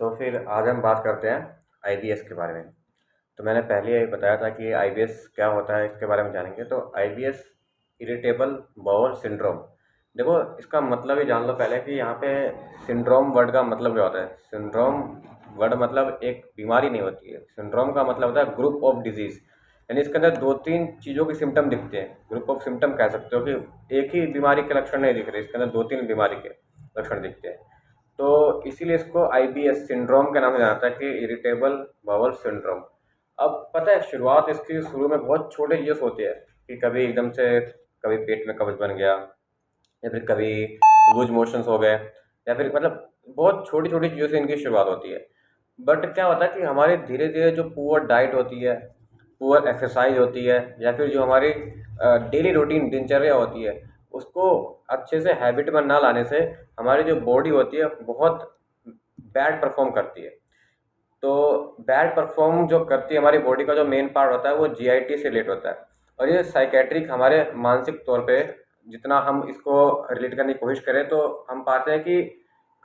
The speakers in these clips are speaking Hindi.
तो फिर आज हम बात करते हैं आईबीएस के बारे में। तो मैंने पहले ही बताया था कि आईबीएस क्या होता है, इसके बारे में जानेंगे। तो आईबीएस इरिटेबल बाउल सिंड्रोम। देखो, इसका मतलब ही जान लो पहले कि यहाँ पे सिंड्रोम वर्ड का मतलब क्या होता है। सिंड्रोम वर्ड मतलब एक बीमारी नहीं होती है। सिंड्रोम का मतलब होता है ग्रुप ऑफ डिजीज़, यानी इसके अंदर दो तीन चीज़ों के सिम्टम दिखते हैं। ग्रुप ऑफ सिम्टम कह सकते हो कि एक ही बीमारी के लक्षण नहीं दिख रहे, इसके अंदर दो तीन बीमारी के लक्षण दिखते हैं। तो इसीलिए इसको आईबीएस सिंड्रोम के नाम से जाना जाता है कि इरिटेबल बाउल सिंड्रोम। अब पता है, शुरुआत इसकी शुरू में बहुत छोटे चीज़ों से होती है कि कभी एकदम से कभी पेट में कब्ज बन गया, या फिर कभी लूज मोशंस हो गए, या फिर मतलब बहुत छोटी छोटी चीज़ों से इनकी शुरुआत होती है। बट क्या होता है कि हमारे धीरे धीरे जो पुअर डाइट होती है, पुअर एक्सरसाइज होती है, या फिर जो हमारी डेली रूटीन दिनचर्या होती है, उसको अच्छे से हैबिट में ना लाने से हमारी जो बॉडी होती है बहुत बैड परफॉर्म करती है। तो बैड परफॉर्म जो करती है हमारी बॉडी का जो मेन पार्ट होता है वो जीआईटी से रिलेट होता है। और ये साइकेट्रिक हमारे मानसिक तौर पे जितना हम इसको रिलेट करने की कोशिश करें तो हम पाते हैं कि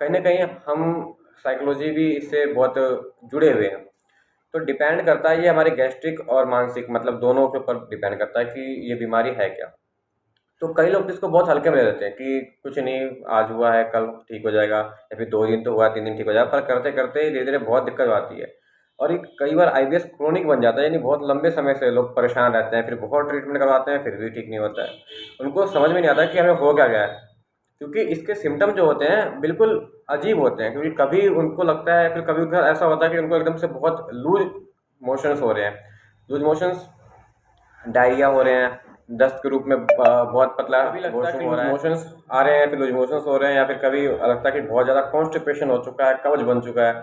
कहीं ना कहीं हम साइकोलॉजी भी इससे बहुत जुड़े हुए हैं। तो डिपेंड करता है ये हमारे गैस्ट्रिक और मानसिक मतलब दोनों के ऊपर डिपेंड करता है कि ये बीमारी है क्या। तो कई लोग इसको बहुत हल्के में ले लेते हैं कि कुछ नहीं, आज हुआ है कल ठीक हो जाएगा, या फिर 2 दिन तो हुआ 3 दिन ठीक हो जाएगा, पर करते-करते धीरे-धीरे बहुत दिक्कत आती है। और ये कई बार आईबीएस क्रोनिक बन जाता है, यानी बहुत लंबे समय से लोग परेशान रहते हैं, फिर बहुत ट्रीटमेंट करवाते हैं, फिर भी ठीक नहीं होता है। उनको समझ में नहीं आता कि हमें हो क्या गया है, क्योंकि इसके सिम्पटम जो होते हैं बिल्कुल अजीब होते हैं। क्योंकि कभी उनको लगता है, फिर कभी उनका ऐसा होता है कि उनको एकदम से बहुत लूज़ मोशंस हो रहे हैं। लूज़ मोशंस, डायरिया हो रहे हैं, दस्त के रूप में बहुत पतला वॉशरूम हो रहा है, मोशंस आ रहे हैं, फिर लूज मोशंस हो रहे हैं, या फिर कभी लगता है कि बहुत ज़्यादा कॉन्स्टिपेशन हो चुका है, कब्ज बन चुका है।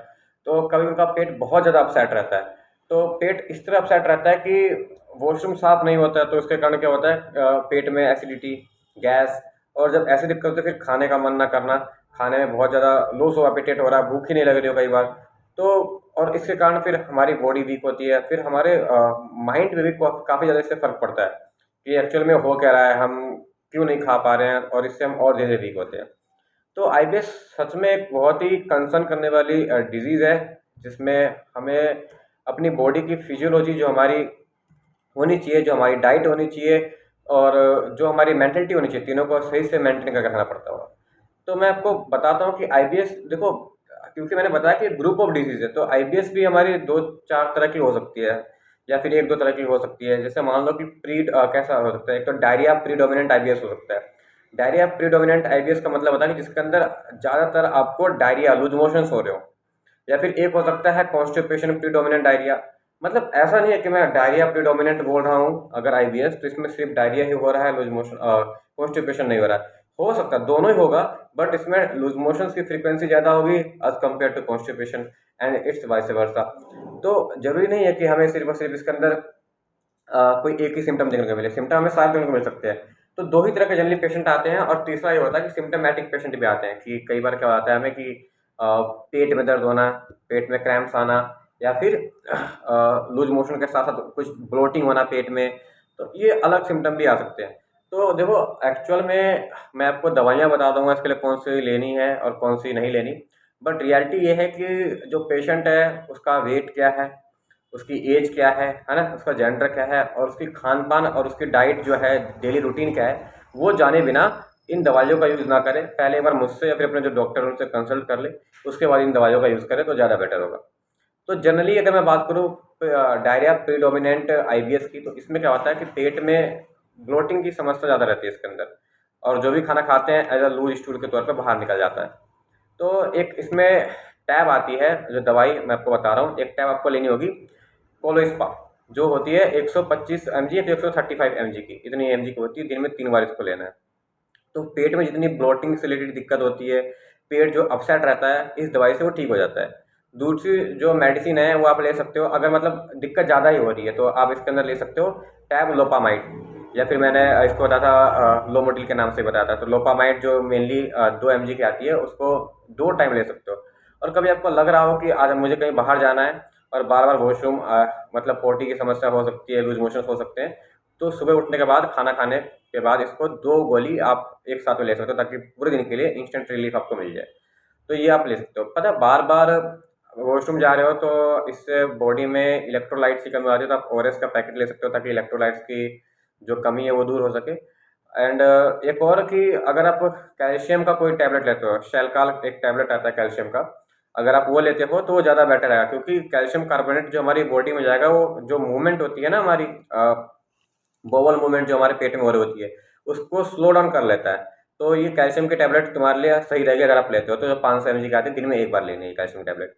तो कभी उनका पेट बहुत ज़्यादा अपसेट रहता है। तो पेट इस तरह अपसेट रहता है कि वॉशरूम साफ नहीं होता है, तो इसके कारण क्या होता है, पेट में एसिडिटी, गैस, और जब ऐसी दिक्कत होती है फिर खाने का मन ना करना, खाने में बहुत ज़्यादा लॉस ऑफ एपेटाइट हो रहा है, भूख ही नहीं लग रही हो कई बार। तो और इसके कारण फिर हमारी बॉडी वीक होती है, फिर हमारे माइंड में भी काफ़ी ज़्यादा इससे फ़र्क पड़ता है कि एक्चुअल में हो क्या रहा है, हम क्यों नहीं खा पा रहे हैं, और इससे हम और धीरे वीक होते हैं। तो आईबीएस सच में एक बहुत ही कंसर्न करने वाली डिजीज़ है, जिसमें हमें अपनी बॉडी की फिजियोलॉजी जो हमारी होनी चाहिए, जो हमारी डाइट होनी चाहिए, और जो हमारी मेंटलिटी होनी चाहिए, तीनों को सही से मेंटेन करके रखना पड़ता होगा। तो मैं आपको बताता हूँ कि आईबीएस देखो, क्योंकि मैंने बताया कि ग्रुप ऑफ डिजीज़ है, तो आईबीएस भी हमारी 2-4 तरह की हो सकती है, या फिर 1-2 तरह की हो सकती है। जैसे मान लो कि कैसा हो सकता है, एक तो डायरिया प्रीडोमिनेंट आईबीएस हो सकता है। डायरिया प्रीडोमिनेंट आईबीएस का मतलब होता है कि जिसके अंदर ज़्यादातर आपको डायरिया, लूज मोशंस हो रहे हो। या फिर एक हो सकता है कॉन्स्टिपेशन प्रीडोमिनेंट डायरिया। मतलब ऐसा नहीं है कि मैं डायरिया प्रीडोमिनेंट बोल रहा हूँ अगर आईबीएस, तो इसमें सिर्फ डायरिया ही हो रहा है, लूज मोशन कॉन्स्टिपेशन नहीं हो रहा है। हो सकता है दोनों ही होगा, बट इसमें लूज मोशंस की फ्रीक्वेंसी ज़्यादा होगी as compared to constipation, and it's vice versa. तो जरूरी नहीं है कि हमें सिर्फ और सिर्फ इसके अंदर कोई एक ही सिम्टम देखने को मिले, सिम्टम हमें सारे देखने को मिल सकते हैं। तो दो ही तरह के जनरली पेशेंट आते हैं, और तीसरा ये होता है कि सिम्टोमेटिक पेशेंट भी आते हैं कि कई बार क्या होता है हमें कि पेट में दर्द होना, पेट में क्रैम्प्स आना, या फिर लूज मोशन के साथ साथ कुछ ब्लोटिंग होना पेट में। तो ये अलग सिम्टम भी आ सकते हैं। तो देखो, एक्चुअल में मैं आपको दवाइयाँ बता दूंगा इसके लिए कौन सी लेनी है और कौन सी नहीं लेनी। बट रियलिटी ये है कि जो पेशेंट है उसका वेट क्या है, उसकी एज क्या है ना, उसका जेंडर क्या है, और उसकी खान-पान और उसकी डाइट जो है, डेली रूटीन क्या है, वो जाने बिना इन दवाइयों का यूज़ ना करें। पहले एक बार मुझसे या फिर अपने जो डॉक्टर हैं उनसे कंसल्ट कर लें, उसके बाद इन दवाइयों का यूज़ करें तो ज़्यादा बेटर होगा। तो जनरली अगर मैं बात करूँ डायरिया प्रीडोमिनेंट आईबीएस की, तो इसमें क्या होता है कि पेट में ब्लोटिंग की समस्या ज़्यादा रहती है इसके अंदर, और जो भी खाना खाते हैं एज़ अ लूज़ स्टूल के तौर पे बाहर निकल जाता है। तो एक इसमें टैब आती है, जो दवाई मैं आपको बता रहा हूँ, एक टैब आपको लेनी होगी कोलोस्पा, जो होती है 125 एमजी या फिर 135 एमजी की, इतनी एमजी की होती है। दिन में 3 बार इसको लेना है। तो पेट में जितनी ब्लोटिंग से रिलेटेड दिक्कत होती है, पेट जो अपसेट रहता है, इस दवाई से वो ठीक हो जाता है। दूसरी जो मेडिसिन है वो आप ले सकते हो, अगर मतलब दिक्कत ज़्यादा ही हो रही है तो आप इसके अंदर ले सकते हो टैब लोपामाइड, या फिर मैंने इसको बताया था लोमोटिल के नाम से बताया था। तो लोपामाइड जो मेनली 2 एमजी की आती है, उसको 2 टाइम ले सकते हो। और कभी आपको लग रहा हो कि आज मुझे कहीं बाहर जाना है और बार बार वॉशरूम मतलब पोटी की समस्या हो सकती है, लूज मोशन हो सकते हैं, तो सुबह उठने के बाद, खाना खाने के बाद इसको 2 गोली आप एक साथ में ले सकते हो, ताकि पूरे दिन के लिए इंस्टेंट रिलीफ आपको मिल जाए। तो ये आप ले सकते हो। पता है, बार बार वॉशरूम जा रहे हो तो इससे बॉडी में इलेक्ट्रोलाइट्स की कमी आती है, तो आप ओआरएस का पैकेट ले सकते हो ताकि इलेक्ट्रोलाइट्स की जो कमी है वो दूर हो सके। एंड एक और कि अगर आप कैल्शियम का कोई टैबलेट लेते हो, शैलकाल एक टैबलेट आता है कैल्शियम का, अगर आप वो लेते हो तो वो ज़्यादा बेटर है, क्योंकि कैल्शियम कार्बोनेट जो हमारी बॉडी में जाएगा, वो जो मूवमेंट होती है ना हमारी बोवल मूवमेंट जो हमारे पेट में हो रही होती है, उसको स्लो डाउन कर लेता है। तो ये कैल्शियम की टैबलेट तुम्हारे लिए सही रहेगी अगर आप लेते हो तो। जो 500 mg की आती है, दिन में एक बार लेनी है कैल्शियम की टैबलेट।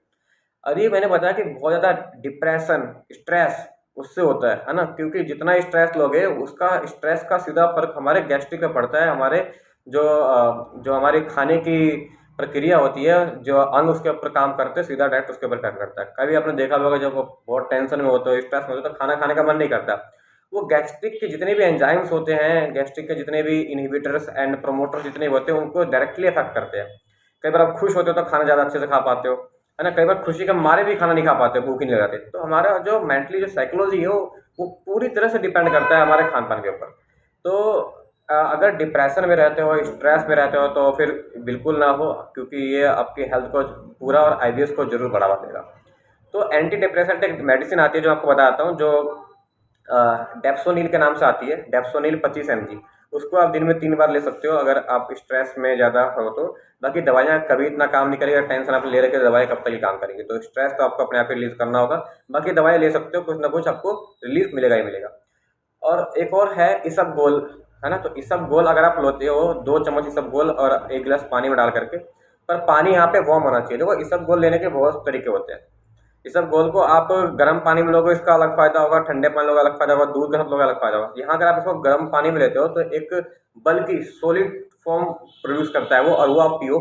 और ये मैंने बताया कि बहुत ज़्यादा डिप्रेशन, स्ट्रेस उससे होता है ना, क्योंकि जितना स्ट्रेस लोगे उसका स्ट्रेस का सीधा फर्क हमारे गैस्ट्रिक पे पड़ता है। हमारे जो हमारी खाने की प्रक्रिया होती है, जो अंग उसके ऊपर काम करते हैं, सीधा डायरेक्ट उसके ऊपर इफेक्ट करता है। कभी आपने देखा होगा जब वो बहुत टेंशन में होते हो, स्ट्रेस में होते हो, तो खाना खाने का मन नहीं करता। वो गैस्ट्रिक के जितने भी एंजाइम्स होते हैं, गैस्ट्रिक के जितने भी इनहिबिटर्स एंड प्रोमोटर्स जितने भी होते हैं, उनको डायरेक्टली इफेक्ट करते हैं। कई बार आप खुश होते हो तो खाना ज़्यादा अच्छे से खा पाते हो, है ना। कई बार खुशी के मारे भी खाना नहीं खा पाते, भूख ही नहीं लगाती। तो हमारा जो मेंटली जो साइकोलॉजी है वो पूरी तरह से डिपेंड करता है हमारे खान पान के ऊपर। तो अगर डिप्रेशन में रहते हो, स्ट्रेस में रहते हो, तो फिर बिल्कुल ना हो, क्योंकि ये आपकी हेल्थ को पूरा और आईबीएस को जरूर बढ़ावा देगा। तो एंटी डिप्रेसेंट एक मेडिसिन आती है जो आपको बताता हूँ, जो डेप्सोनिल के नाम से आती है, डेप्सोनिल 25 mg। उसको आप दिन में 3 बार ले सकते हो अगर आप स्ट्रेस में ज़्यादा हो तो। बाकी दवाइयाँ कभी इतना काम नहीं करेगी, टेंशन आप ले रखे दवाई कब तक ही काम करेंगी। तो स्ट्रेस तो आपको अपने आप ही रिलीज करना होगा। बाकी दवाई ले सकते हो, कुछ ना कुछ आपको रिलीफ मिलेगा ही मिलेगा। और एक और है इसबगोल, है ना। तो इसबगोल अगर आप लेते हो 2 चम्मच इसबगोल और 1 गिलास पानी में डाल करके, पर पानी यहाँ पे वार्म होना चाहिए। देखो इसबगोल लेने के बहुत तरीके होते हैं। इसबगोल को आप गर्म पानी में लोगे इसका अलग फायदा होगा, ठंडे पानी लोगे अलग फायदा होगा, दूध के साथ लोगे अलग फायदा होगा। यहाँ अगर आप इसको गर्म पानी में लेते हो तो एक बल्कि सॉलिड फॉर्म प्रोड्यूस करता है वो, और वो आप पियो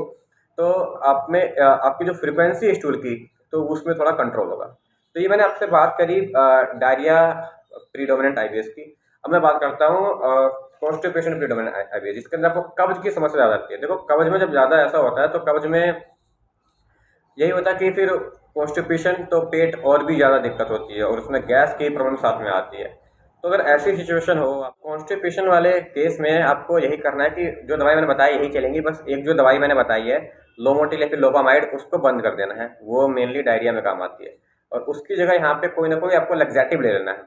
तो आप में आपकी जो फ्रीक्वेंसी है स्टूल की, तो उसमें थोड़ा कंट्रोल होगा। तो ये मैंने आपसे बात करी डायरिया प्रीडोमिनेंट आईबीएस की। अब मैं बात करता हूँ कॉन्स्टिपेशन प्रीडोमिनेंट आईबीएस, जिसके अंदर आपको कब्ज की समस्या ज़्यादा आती है। देखो कब्ज में जब ज़्यादा ऐसा होता है तो कब्ज में यही होता है कि फिर कॉन्स्टिपेशन, तो पेट और भी ज़्यादा दिक्कत होती है और उसमें गैस की प्रॉब्लम साथ में आती है। तो अगर ऐसी सिचुएशन हो, आप कॉन्स्टिपेशन वाले केस में आपको यही करना है कि जो दवाई मैंने बताई यही चलेंगी। बस एक जो दवाई मैंने बताई है लोमोटिल या फिर लोपामाइड, उसको बंद कर देना है, वो मेनली डायरिया में काम आती है। और उसकी जगह यहाँ पे कोई ना कोई आपको लग्जैटिव ले लेना है।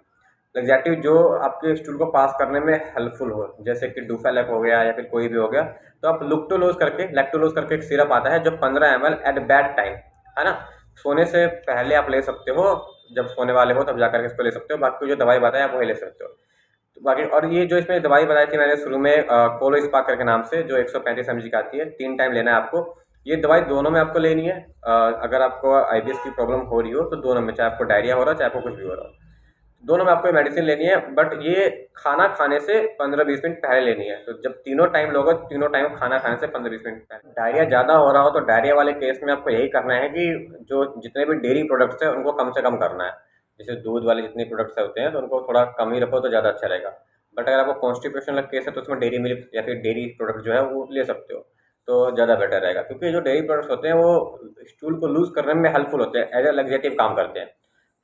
लग्जैटिव जो आपके स्टूल को पास करने में हेल्पफुल हो, जैसे कि डुफेलैक हो गया या फिर कोई भी हो गया। तो आप लैक्टोलोज करके एक सिरप आता है जो 15 ml एट बेड टाइम, है ना, सोने से पहले आप ले सकते हो। जब सोने वाले हो तब जाकर के इसको ले सकते हो। बाकी जो दवाई बताया आप वही ले सकते हो। तो बाकी और ये जो इसमें दवाई बताई थी मैंने शुरू में कोलो स्पार्क करके नाम से, जो 135 mg का आती है, 3 टाइम लेना है आपको। ये दवाई दोनों में आपको लेनी है। अगर आपको आईबीएस की प्रॉब्लम हो रही हो तो दोनों में, चाहे आपको डायरिया हो रहा है चाहे आपको कुछ भी हो रहा हो, दोनों में आपको ये मेडिसिन लेनी है। बट ये खाना खाने से 15-20 मिनट पहले लेनी है। तो जब तीनों टाइम लोगे, तीनों टाइम खाना खाने से 15-20 मिनट पहले। डायरिया ज़्यादा हो रहा हो तो डायरिया वाले केस में आपको यही करना है कि जो जितने भी डेयरी प्रोडक्ट्स हैं उनको कम से कम करना है। जैसे दूध वाले जितने प्रोडक्ट्स होते हैं तो उनको थोड़ा कम ही रखो तो ज़्यादा अच्छा रहेगा। बट अगर आपको कॉन्स्टिपेशन वाला केस है तो उसमें डेयरी मिल्क या फिर डेयरी प्रोडक्ट जो है वो ले सकते हो, तो ज़्यादा बेटर रहेगा। क्योंकि जो डेयरी प्रोडक्ट्स होते हैं वो स्टूल को लूज़ करने में हेल्पफुल होते हैं, एज ए लग्जेटिव काम करते हैं।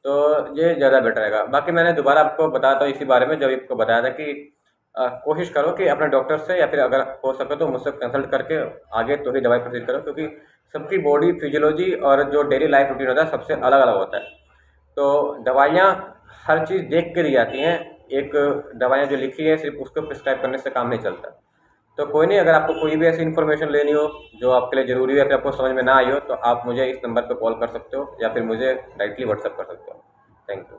तो ये ज़्यादा बेटर रहेगा। बाकी मैंने दोबारा आपको बताया था इसी बारे में, जब आपको बताया था कि कोशिश करो कि अपने डॉक्टर से या फिर अगर हो सके तो मुझसे कंसल्ट करके आगे तो ही दवाई प्रोसीड करो, क्योंकि सबकी बॉडी फिजियोलॉजी और जो डेली लाइफ रूटीन होता है सबसे अलग अलग होता है। तो दवाइयाँ हर चीज़ देख के दी जाती हैं। एक दवाइयाँ जो लिखी है सिर्फ उसको प्रिस्क्राइब करने से काम नहीं चलता। तो कोई नहीं, अगर आपको कोई भी ऐसी इन्फॉर्मेशन लेनी हो जो आपके लिए ज़रूरी है, फिर आपको समझ में ना आई हो, तो आप मुझे इस नंबर पर कॉल कर सकते हो या फिर मुझे डायरेक्टली व्हाट्सएप कर सकते हो। Thank you.